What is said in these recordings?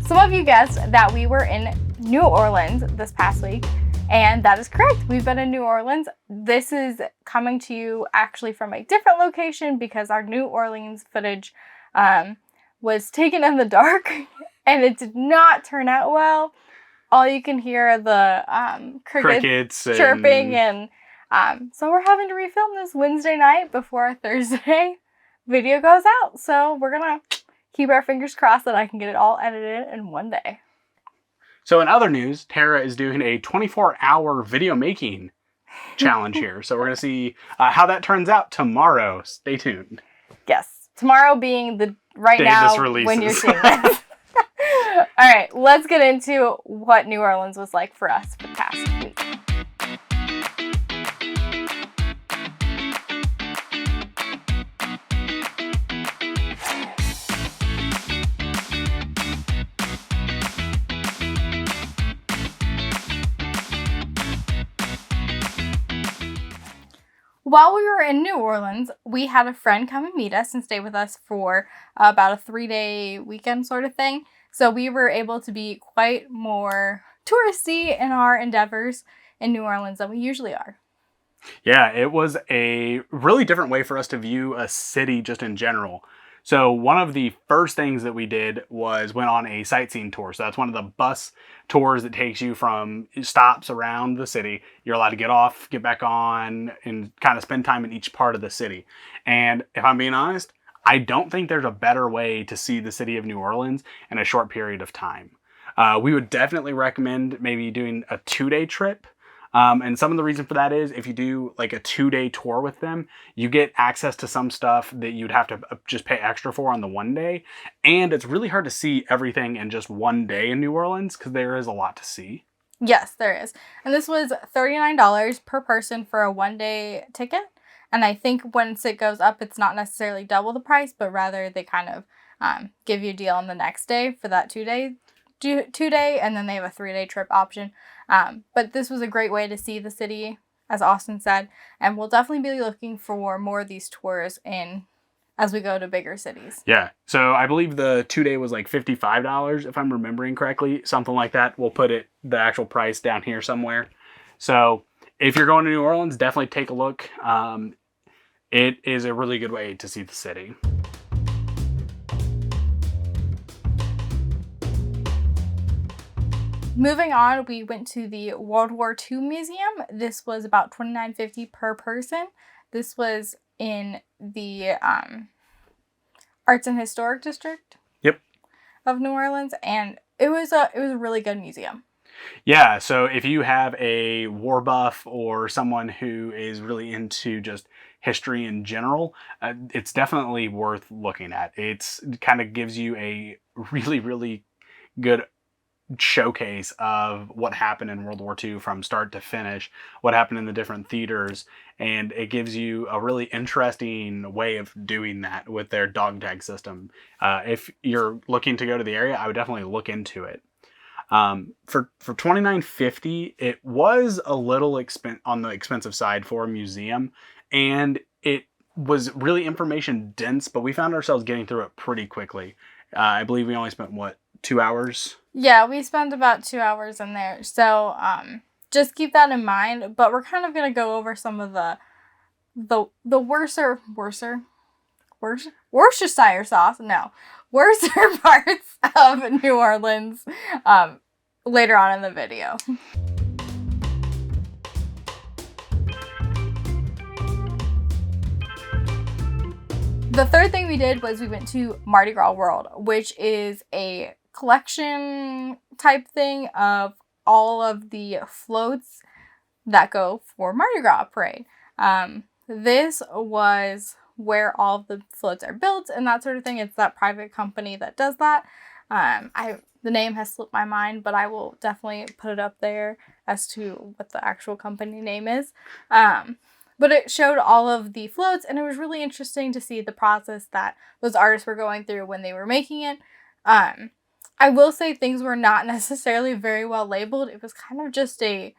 Some of you guessed that we were in New Orleans this past week, and that is correct. We've been in New Orleans. This is coming to you actually from a different location because our New Orleans footage was taken in the dark and it did not turn out well. All you can hear are the crickets chirping, and so we're having to refilm this Wednesday night before our Thursday video goes out. So we're gonna keep our fingers crossed that I can get it all edited in one day. So in other news, Tara is doing a 24-hour video making challenge here. So we're going to see how that turns out tomorrow. Stay tuned. Yes. Tomorrow being the right day now this releases. When you're seeing this. All right. Let's get into what New Orleans was like for us for the past week. While we were in New Orleans, we had a friend come and meet us and stay with us for about a 3-day weekend sort of thing. So we were able to be quite more touristy in our endeavors in New Orleans than we usually are. Yeah, it was a really different way for us to view a city just in general. So one of the first things that we did was went on a sightseeing tour. So that's one of the bus tours that takes you from stops around the city. You're allowed to get off, get back on, and kind of spend time in each part of the city. And if I'm being honest, I don't think there's a better way to see the city of New Orleans in a short period of time. We would definitely recommend maybe doing a 2-day trip. And some of the reason for that is if you do like a 2-day tour with them, you get access to some stuff that you'd have to just pay extra for on the 1 day. And it's really hard to see everything in just 1 day in New Orleans because there is a lot to see. Yes, there is. And this was $39 per person for a 1-day ticket. And I think once it goes up, it's not necessarily double the price, but rather they kind of give you a deal on the next day for that 2-day, and then they have a 3-day trip option. But this was a great way to see the city, as Austin said, and we'll definitely be looking for more of these tours as we go to bigger cities. Yeah, so I believe the 2-day was like $55, if I'm remembering correctly, something like that. We'll put the actual price down here somewhere. So if you're going to New Orleans, definitely take a look. It is a really good way to see the city. Moving on, we went to the World War II Museum. This was about $29.50 per person. This was in the Arts and Historic District. Yep. Of New Orleans, and it was a really good museum. Yeah, so if you have a war buff or someone who is really into just history in general, it's definitely worth looking at. It kind of gives you a really, really good showcase of what happened in World War II from start to finish, what happened in the different theaters, and it gives you a really interesting way of doing that with their dog tag system. If you're looking to go to the area, I would definitely look into it. For $29.50, it was a little on the expensive side for a museum, and it was really information dense, but we found ourselves getting through it pretty quickly. I believe we only spent 2 hours? Yeah, we spent about 2 hours in there. So just keep that in mind. But we're kind of going to go over some of the Worcestershire sauce. No, worser parts of New Orleans later on in the video. The third thing we did was we went to Mardi Gras World, which is a collection type thing of all of the floats that go for Mardi Gras parade. This was where all of the floats are built and that sort of thing. It's that private company that does that. The name has slipped my mind, but I will definitely put it up there as to what the actual company name is. But it showed all of the floats, and it was really interesting to see the process that those artists were going through when they were making it. I will say things were not necessarily very well labeled. It was kind of just a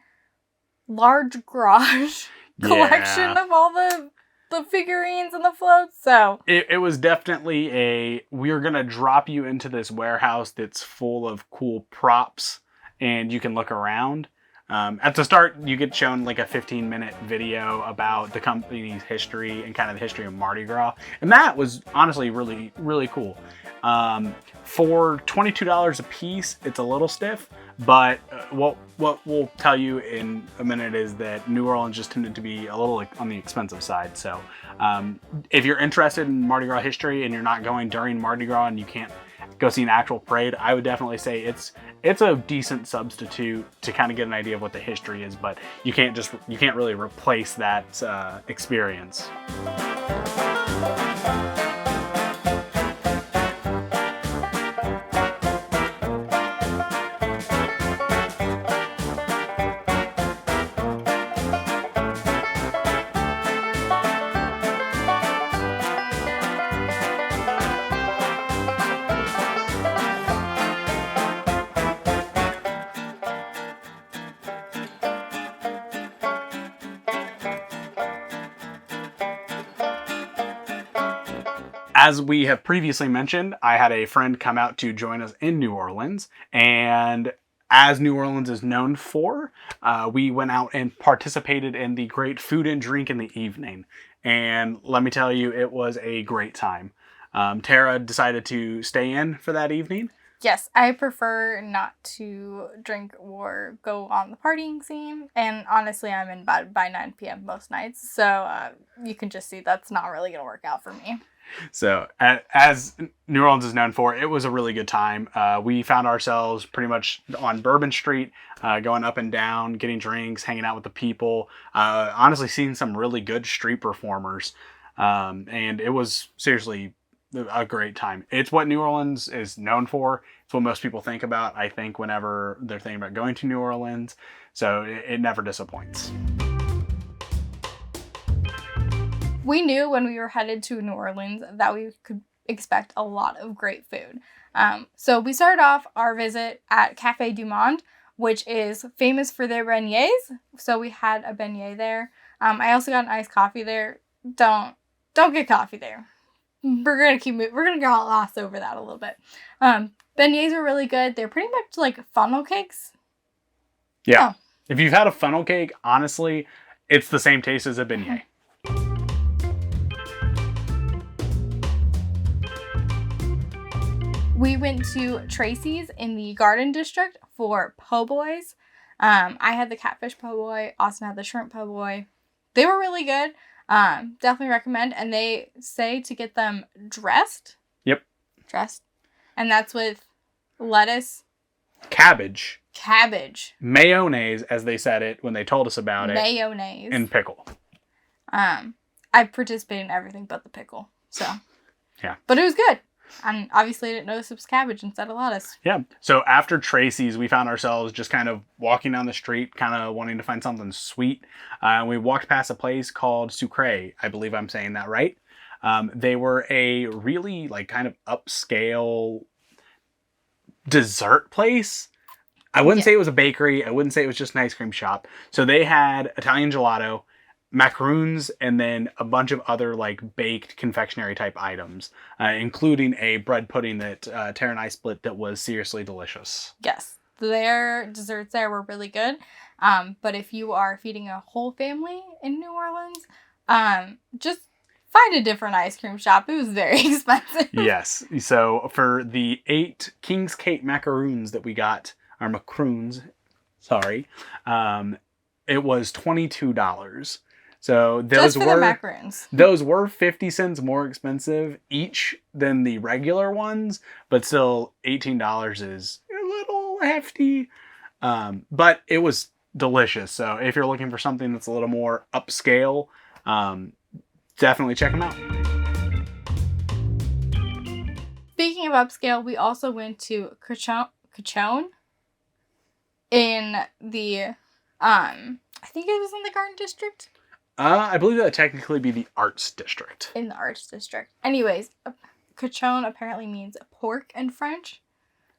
large garage collection of all the the figurines and the floats. So it was definitely we're going to drop you into this warehouse that's full of cool props and you can look around. At the start, you get shown like a 15-minute video about the company's history and kind of the history of Mardi Gras. And that was honestly really, really cool. For $22 a piece, it's a little stiff, but what we'll tell you in a minute is that New Orleans just tended to be a little on the expensive side. So if you're interested in Mardi Gras history and you're not going during Mardi Gras and you can't go see an actual parade, I would definitely say it's a decent substitute to kind of get an idea of what the history is, but you can't really replace that experience. As we have previously mentioned, I had a friend come out to join us in New Orleans, and as New Orleans is known for, we went out and participated in the great food and drink in the evening. And let me tell you, it was a great time. Tara decided to stay in for that evening. Yes, I prefer not to drink or go on the partying scene. And honestly, I'm in bed by 9 p.m. most nights. So you can just see that's not really going to work out for me. So as New Orleans is known for, it was a really good time. We found ourselves pretty much on Bourbon Street, going up and down, getting drinks, hanging out with the people, honestly seeing some really good street performers. And it was seriously a great time. It's what New Orleans is known for. It's what most people think about, I think, whenever they're thinking about going to New Orleans. So it never disappoints. We knew when we were headed to New Orleans that we could expect a lot of great food. So we started off our visit at Café du Monde, which is famous for their beignets. So we had a beignet there. I also got an iced coffee there. Don't get coffee there. We're gonna keep moving. We're gonna gloss over that a little bit. Beignets are really good. They're pretty much like funnel cakes. Yeah. Oh. If you've had a funnel cake, honestly, it's the same taste as a beignet. We went to Tracys in the Garden District for po' boys. I had the catfish po' boy. Austin had the shrimp po' boy. They were really good. Definitely recommend. And they say to get them dressed. Yep. Dressed. And that's with lettuce. Cabbage. Mayonnaise, as they said it when they told us about it. Mayonnaise. And pickle. I participated in everything but the pickle. So. Yeah. But it was good. And obviously I didn't notice it was cabbage instead of lettuce. Yeah. So after Tracys, we found ourselves just kind of walking down the street, kind of wanting to find something sweet. We walked past a place called Sucre. I believe I'm saying that right. They were a really like kind of upscale dessert place. I wouldn't say it was a bakery. I wouldn't say it was just an ice cream shop. So they had Italian gelato, macaroons, and then a bunch of other like baked confectionery type items, including a bread pudding that Tara and I split that was seriously delicious. Yes, their desserts there were really good. But if you are feeding a whole family in New Orleans, just find a different ice cream shop. It was very expensive. Yes. So for the 8 King's Cake macaroons that we got, or macaroons, sorry, it was $22. So those just for the macaroons. Those were 50 cents more expensive each than the regular ones, but still $18 is a little hefty. But it was delicious. So if you're looking for something that's a little more upscale, definitely check them out. Speaking of upscale, we also went to Cochon in the I think it was in the Garden District. I believe that would technically be the Arts District. In the Arts District. Anyways, Cochon apparently means pork in French.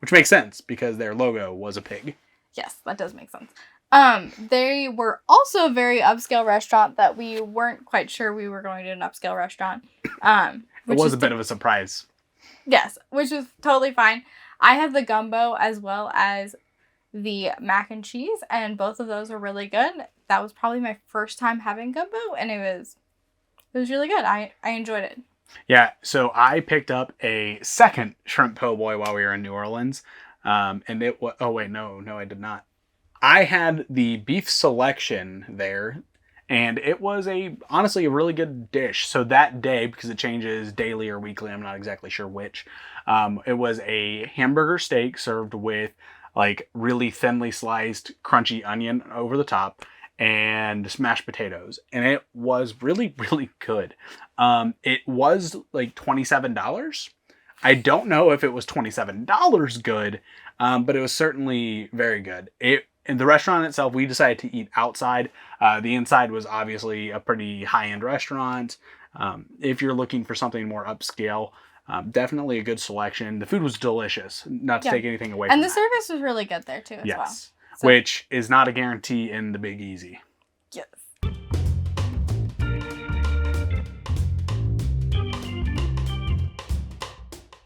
Which makes sense, because their logo was a pig. Yes, that does make sense. They were also a very upscale restaurant that we weren't quite sure we were going to an upscale restaurant. It was a bit of a surprise. Yes, which was totally fine. I had the gumbo as well as the mac and cheese, and both of those were really good. That was probably my first time having gumbo, and it was really good. I enjoyed it. Yeah, so I picked up a second shrimp po' boy while we were in New Orleans, and it was. Oh wait, no, I did not. I had the beef selection there, and it was honestly a really good dish. So that day, because it changes daily or weekly, I'm not exactly sure which. It was a hamburger steak served with like really thinly sliced crunchy onion over the top and mashed potatoes, and it was really really good. It was like $27. I don't know if it was $27 good, but it was certainly very good. In the restaurant itself, we decided to eat outside. The inside was obviously a pretty high-end restaurant. If you're looking for something more upscale, definitely a good selection. The food was delicious, not to take anything away from And the that. service was really good there, too, as well. So. Which is not a guarantee in the Big Easy. Yes.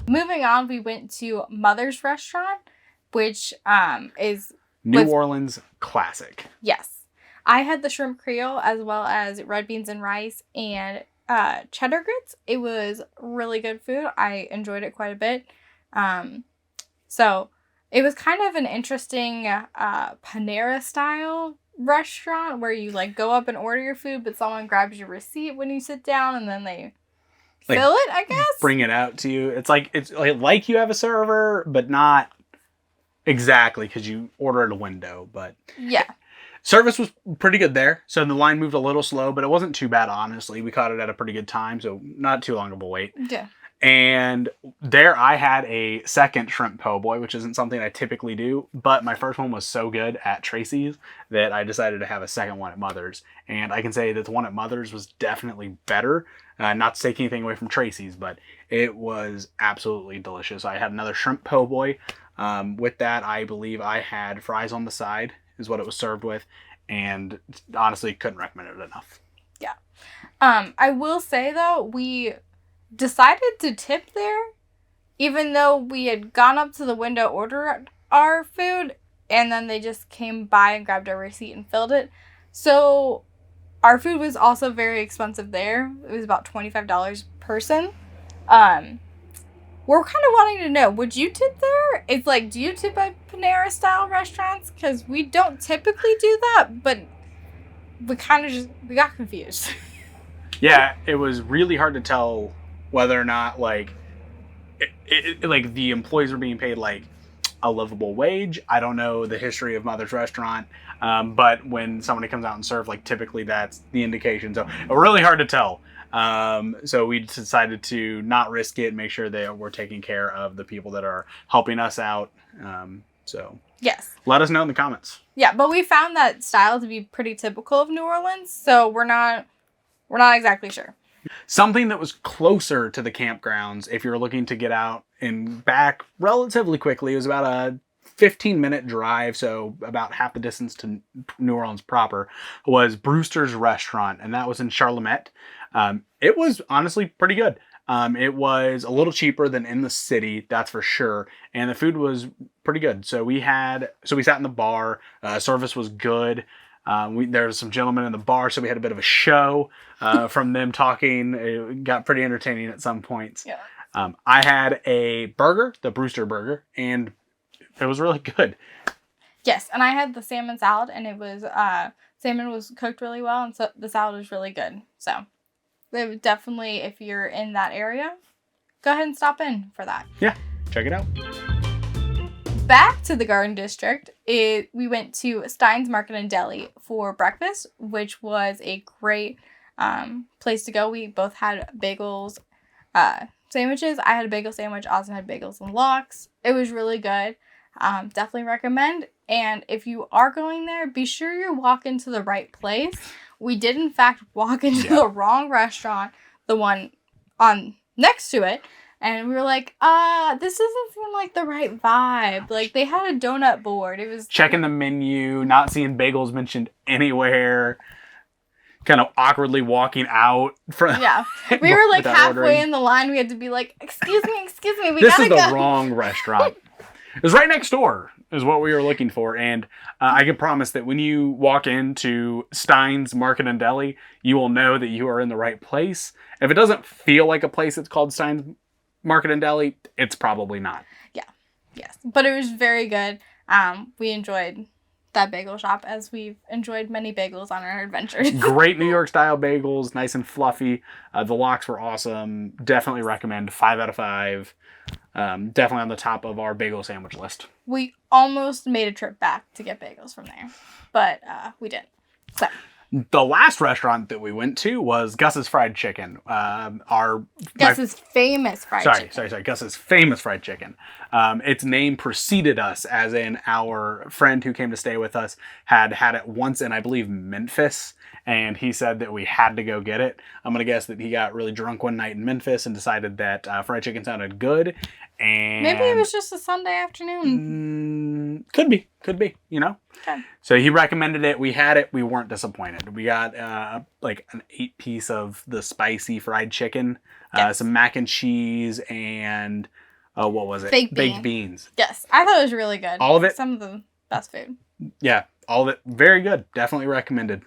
Moving on, we went to Mother's Restaurant, which is... New Orleans classic. Yes. I had the shrimp creole as well as red beans and rice and cheddar grits. It was really good food. I enjoyed it quite a bit. So it was kind of an interesting Panera style restaurant where you like go up and order your food, but someone grabs your receipt when you sit down and then they fill it, I guess. Bring it out to you. It's like you have a server, but not exactly, because you order at a window. But yeah. Service was pretty good there. So the line moved a little slow, but it wasn't too bad, honestly. We caught it at a pretty good time, so not too long of a wait. Yeah. And there I had a second shrimp po' boy, which isn't something I typically do, but my first one was so good at Tracys that I decided to have a second one at Mother's. And I can say that the one at Mother's was definitely better. Not to take anything away from Tracys, but it was absolutely delicious. I had another shrimp po' boy. With that, I believe I had fries on the side, is what it was served with, and honestly couldn't recommend it enough. Yeah. I will say, though, we decided to tip there, even though we had gone up to the window, ordered our food, and then they just came by and grabbed our receipt and filled it. So our food was also very expensive there. It was about $25 per person. We're kind of wanting to know, would you tip there? It's like, do you tip at Panera style restaurants? Because we don't typically do that, but we got confused. Yeah, it was really hard to tell whether or not like the employees were being paid like a livable wage. I don't know the history of Mother's Restaurant, but when somebody comes out and serves, like typically that's the indication. So really hard to tell. So we decided to not risk it and make sure that we're taking care of the people that are helping us out. So yes, let us know in the comments. Yeah, but we found that style to be pretty typical of New Orleans, so we're not exactly sure. Something that was closer to the campgrounds, if you're looking to get out and back relatively quickly, it was about a 15-minute drive, so about half the distance to New Orleans proper, was Brewster's Restaurant, and that was in Charlemette. It was honestly pretty good. It was a little cheaper than in the city, that's for sure, and the food was pretty good. So we sat in the bar. Service was good. There was some gentlemen in the bar, so we had a bit of a show from them talking. It got pretty entertaining at some points. Yeah. I had a burger, the Brewster burger, and it was really good. Yes, and I had the salmon salad, and it was salmon was cooked really well, and so the salad was really good. So it would definitely, if you're in that area, go ahead and stop in for that. Yeah, check it out. Back to the Garden District, we went to Steins Market and Deli for breakfast, which was a great place to go. We both had bagels, sandwiches. I had a bagel sandwich. Austin had bagels and lox. It was really good. Definitely recommend. And if you are going there, be sure you walk into the right place. We did, in fact, walk into the wrong restaurant, the one on next to it. And we were like, this doesn't seem like the right vibe. Like, they had a donut board. It was... Checking the menu, not seeing bagels mentioned anywhere. Kind of awkwardly walking out from... Yeah. We were like halfway ordering. in the line. We had to be like, excuse me, we this gotta is the go. wrong restaurant. It was right next door is what we were looking for. And I can promise that when you walk into Steins Market and Deli, you will know that you are in the right place. If it doesn't feel like a place that's called Steins Market and Deli, it's probably not. Yeah. Yes. But it was very good. We enjoyed that bagel shop as we've enjoyed many bagels on our adventures. Great New York style bagels, nice and fluffy. The lox were awesome. Definitely recommend. 5 out of 5. Definitely on the top of our bagel sandwich list. We almost made a trip back to get bagels from there, but we didn't. So the last restaurant that we went to was Gus's Fried Chicken. Gus's famous fried chicken. Sorry. Gus's famous fried chicken. Its name preceded us, as in our friend who came to stay with us had it once in, I believe, Memphis. And he said that we had to go get it. I'm going to guess that he got really drunk one night in Memphis and decided that fried chicken sounded good. And maybe it was just a Sunday afternoon. Could be, you know? Okay. So he recommended it. We had it. We weren't disappointed. We got like an 8-piece of the spicy fried chicken, yes. Some mac and cheese, and what was it? Baked beans. Yes. I thought it was really good. All of it? Some of the best food. Yeah. All of it. Very good. Definitely recommended.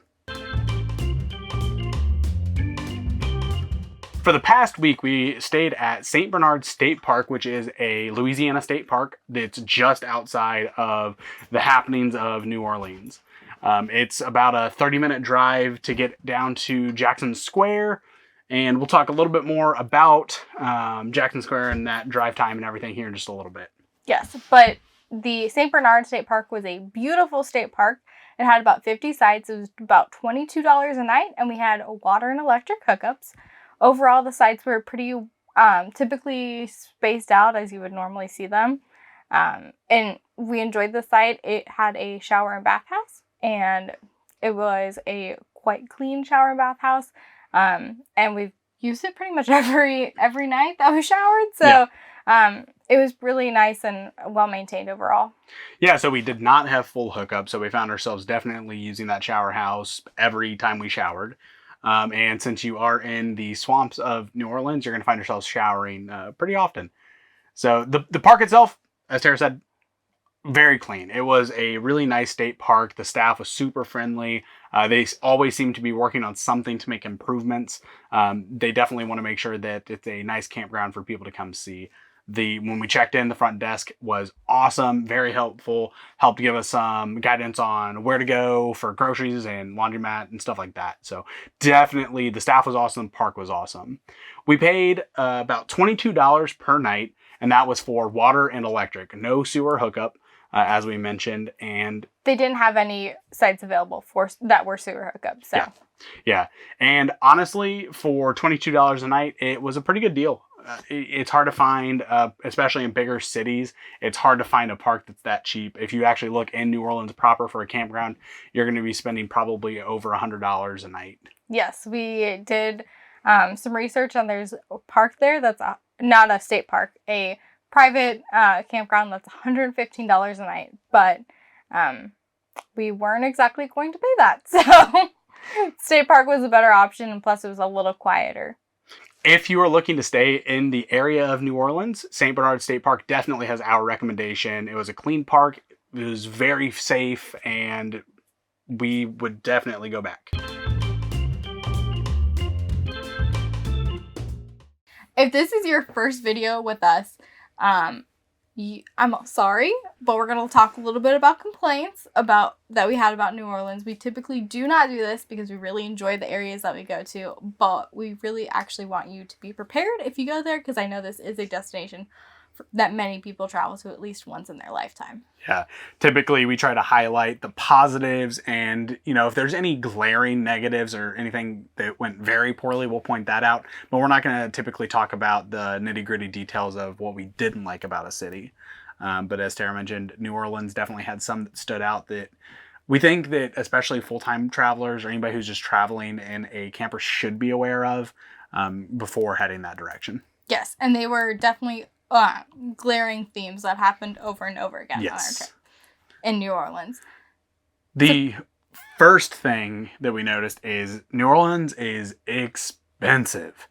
For the past week, we stayed at St. Bernard State Park, which is a Louisiana state park that's just outside of the happenings of New Orleans. It's about a 30-minute drive to get down to Jackson Square, and we'll talk a little bit more about Jackson Square and that drive time and everything here in just a little bit. Yes, but the St. Bernard State Park was a beautiful state park. It had about 50 sites. It was about $22 a night, and we had water and electric hookups. Overall, the sites were pretty typically spaced out as you would normally see them. And we enjoyed the site. It had a shower and bathhouse, and it was a quite clean shower and bathhouse. And we've used it pretty much every night that we showered. So it was really nice and well-maintained overall. Yeah, so we did not have full hookup, so we found ourselves definitely using that shower house every time we showered. And since you are in the swamps of New Orleans, you're going to find yourselves showering pretty often. So the park itself, as Tara said, very clean. It was a really nice state park. The staff was super friendly. They always seem to be working on something to make improvements. They definitely want to make sure that it's a nice campground for people to come see. When we checked in, the front desk was awesome, very helpful, helped give us some guidance on where to go for groceries and laundromat and stuff like that. So definitely the staff was awesome, the park was awesome. We paid about $22 per night, and that was for water and electric. No sewer hookup, as we mentioned. And they didn't have any sites available that were sewer hookups. So. Yeah. And honestly, for $22 a night, it was a pretty good deal. It's hard to find, especially in bigger cities, it's hard to find a park that's that cheap. If you actually look in New Orleans proper for a campground, you're going to be spending probably over $100 a night. Yes, we did some research, and there's a park there that's not a state park, a private campground that's $115 a night. But we weren't exactly going to pay that. So state park was a better option, and plus it was a little quieter. If you are looking to stay in the area of New Orleans, St. Bernard State Park definitely has our recommendation. It was a clean park, it was very safe, and we would definitely go back. If this is your first video with us, I'm sorry, but we're going to talk a little bit about complaints that we had about New Orleans. We typically do not do this because we really enjoy the areas that we go to, but we really actually want you to be prepared if you go there, because I know this is a destination that many people travel to at least once in their lifetime. Yeah, typically we try to highlight the positives, and if there's any glaring negatives or anything that went very poorly, we'll point that out. But we're not going to typically talk about the nitty-gritty details of what we didn't like about a city. But as Tara mentioned, New Orleans definitely had some that stood out that we think that especially full-time travelers or anybody who's just traveling in a camper should be aware of before heading that direction. Yes, and they were definitely glaring themes that happened over and over again on our trip in New Orleans. The first thing that we noticed is New Orleans is expensive.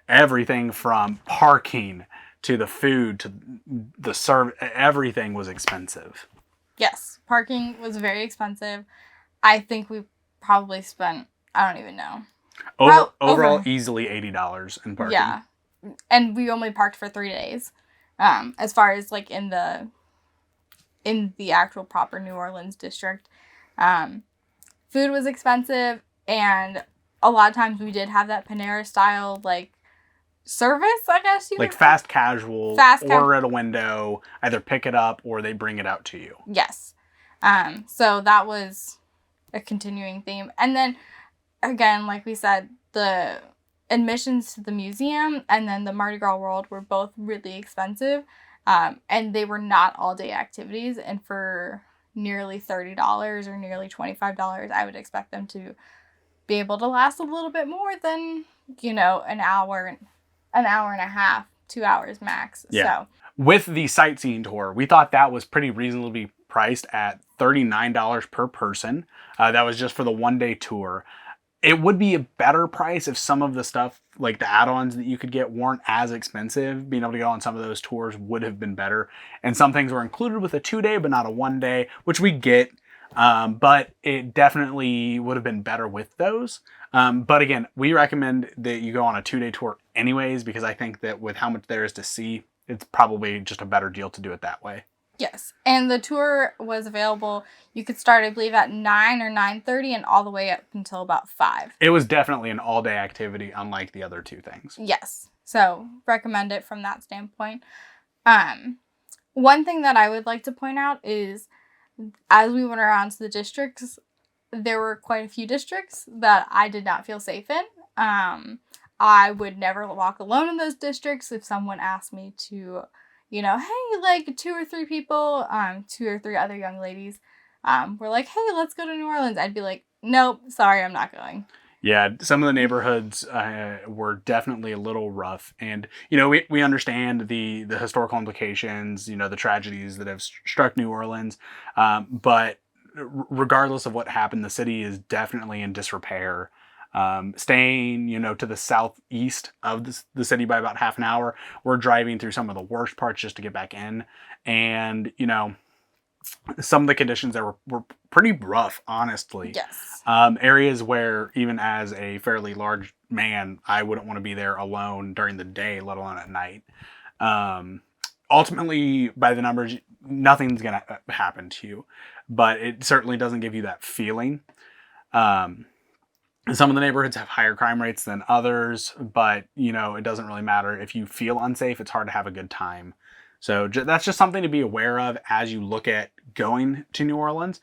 Everything from parking to the food to the service, everything was expensive. Yes, parking was very expensive. I think we probably spent, I don't even know. Overall, easily $80 in parking. Yeah, and we only parked for 3 days. As far as like in the actual proper New Orleans district, food was expensive, and a lot of times we did have that Panera style like service, I guess like fast casual, order at a window, either pick it up or they bring it out to you. Yes. So that was a continuing theme. And then again, like we said, the admissions to the museum and then the Mardi Gras World were both really expensive. And they were not all day activities. And for nearly $30 or nearly $25, I would expect them to be able to last a little bit more than, an hour and a half, 2 hours max. Yeah. So with the sightseeing tour, we thought that was pretty reasonably priced at $39 per person. That was just for the 1-day tour. It would be a better price if some of the stuff, like the add-ons that you could get, weren't as expensive. Being able to go on some of those tours would have been better. And some things were included with a 2-day, but not a 1-day, which we get. But it definitely would have been better with those. But again, we recommend that you go on a 2-day tour anyways, because I think that with how much there is to see, it's probably just a better deal to do it that way. Yes, and the tour was available. You could start, I believe, at 9 or 9:30 and all the way up until about 5. It was definitely an all-day activity, unlike the other two things. Yes, so recommend it from that standpoint. One thing that I would like to point out is, as we went around to the districts, there were quite a few districts that I did not feel safe in. I would never walk alone in those districts. If someone asked me to, hey, like 2 or 3 people, 2 or 3 other young ladies, were like, hey, let's go to New Orleans. I'd be like, nope, sorry, I'm not going. Yeah, some of the neighborhoods were definitely a little rough. And, we understand the historical implications, the tragedies that have struck New Orleans. But regardless of what happened, the city is definitely in disrepair. Staying, to the southeast of the city by about half an hour, we're driving through some of the worst parts just to get back in. And, some of the conditions there were pretty rough, honestly. Yes. Areas where even as a fairly large man, I wouldn't want to be there alone during the day, let alone at night. Ultimately, by the numbers, nothing's going to happen to you, but it certainly doesn't give you that feeling. Some of the neighborhoods have higher crime rates than others, but, it doesn't really matter. If you feel unsafe, it's hard to have a good time. So that's just something to be aware of as you look at going to New Orleans.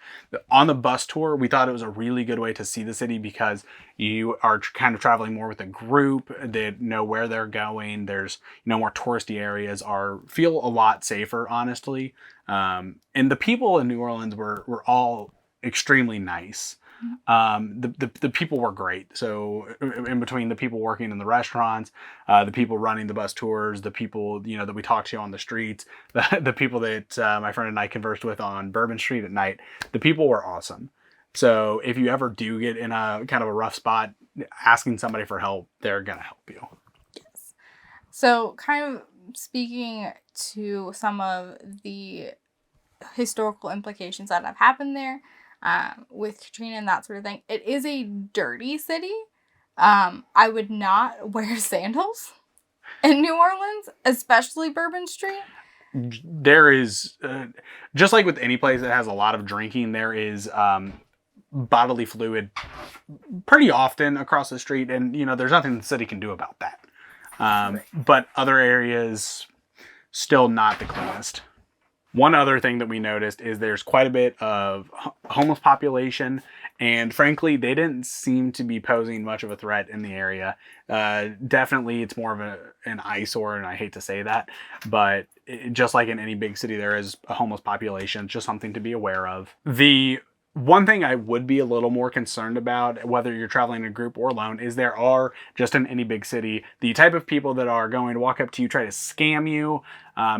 On the bus tour, we thought it was a really good way to see the city because you are kind of traveling more with a group that know where they're going. There's, more touristy areas feel a lot safer, honestly. And the people in New Orleans were all extremely nice. The people were great. So in between the people working in the restaurants, the people running the bus tours, the people, that we talked to on the streets, the people that my friend and I conversed with on Bourbon Street at night, the people were awesome. So if you ever do get in a kind of a rough spot, asking somebody for help, they're going to help you. Yes. So kind of speaking to some of the historical implications that have happened there, with Katrina and that sort of thing. It is a dirty city. I would not wear sandals in New Orleans, especially Bourbon Street. There is, just like with any place that has a lot of drinking, there is bodily fluid pretty often across the street. And, there's nothing the city can do about that. Right. But other areas, still not the cleanest. One other thing that we noticed is there's quite a bit of homeless population, and frankly, they didn't seem to be posing much of a threat in the area. Definitely, it's more of an eyesore, and I hate to say that, but just like in any big city, there is a homeless population. It's just something to be aware of. The One thing I would be a little more concerned about, whether you're traveling in a group or alone, is there are, just in any big city, the type of people that are going to walk up to you, try to scam you.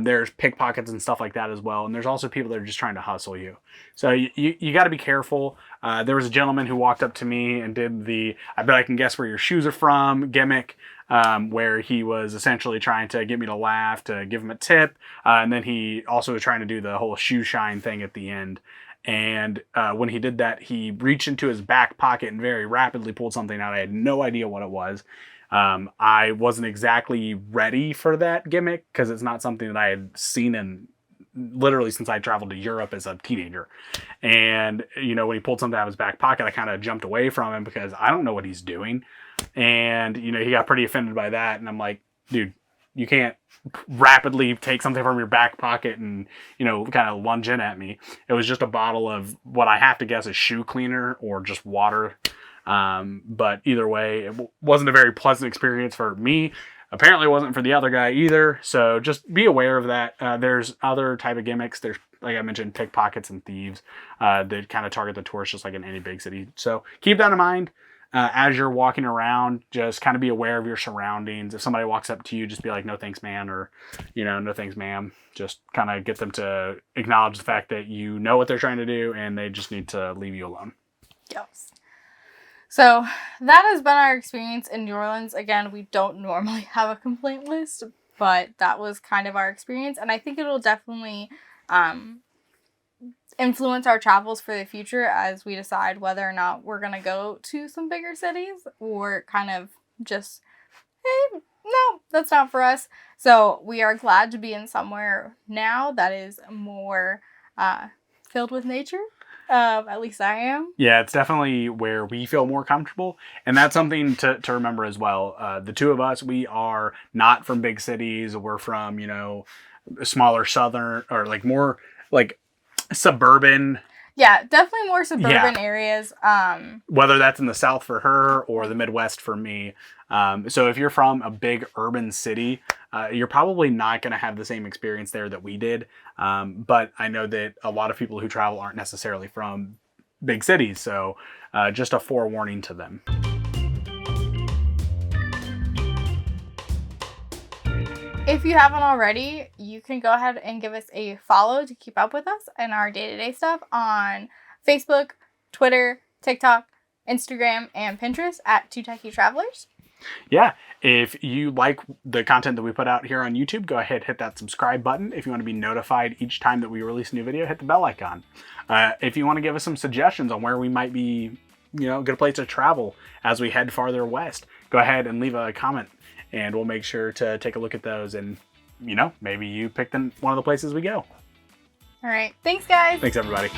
There's pickpockets and stuff like that as well. And there's also people that are just trying to hustle you. So you got to be careful. There was a gentleman who walked up to me and did the, I bet I can guess where your shoes are from gimmick, where he was essentially trying to get me to laugh, to give him a tip. And then he also was trying to do the whole shoe shine thing at the end. And when he did that, he reached into his back pocket and very rapidly pulled something out. I had no idea what it was. I wasn't exactly ready for that gimmick because it's not something that I had seen in literally since I traveled to Europe as a teenager. And, you know, when he pulled something out of his back pocket, I kind of jumped away from him because I don't know what he's doing. And, you know, he got pretty offended by that. And I'm like, dude, you can't rapidly take something from your back pocket and, you know, kind of lunge in at me. It was just a bottle of what I have to guess is shoe cleaner or just water. But either way, it wasn't a very pleasant experience for me. Apparently it wasn't for the other guy either. So just be aware of that. There's other type of gimmicks. There's, like I mentioned, pickpockets and thieves that kind of target the tourists just like in any big city. So keep that in mind. As you're walking around, just kind of be aware of your surroundings. If somebody walks up to you, just be like, no thanks, man, or, you know, no thanks, ma'am. Just kind of get them to acknowledge the fact that you know what they're trying to do and they just need to leave you alone. Yes. So that has been our experience in New Orleans. Again, we don't normally have a complaint list, but that was kind of our experience. And I think it'll definitely influence our travels for the future as we decide whether or not we're going to go to some bigger cities or kind of just, hey, no, that's not for us. So we are glad to be in somewhere now that is more filled with nature. At least I am. Yeah, it's definitely where we feel more comfortable. And that's something to remember as well. The two of us, we are not from big cities. We're from, you know, smaller southern or like more like suburban. Yeah, definitely more suburban areas. Whether that's in the South for her or the Midwest for me. So if you're from a big urban city, you're probably not going to have the same experience there that we did. But I know that a lot of people who travel aren't necessarily from big cities. So just a forewarning to them. If you haven't already, you can go ahead and give us a follow to keep up with us and our day-to-day stuff on Facebook, Twitter, TikTok, Instagram, and Pinterest at Two Techie Travelers. Yeah, if you like the content that we put out here on YouTube, go ahead, hit that subscribe button. If you want to be notified each time that we release a new video, hit the bell icon. If you want to give us some suggestions on where we might be, you know, a good place to travel as we head farther west, go ahead and leave a comment. And we'll make sure to take a look at those and, you know, maybe you pick one of the places we go. All right. Thanks, guys. Thanks, everybody.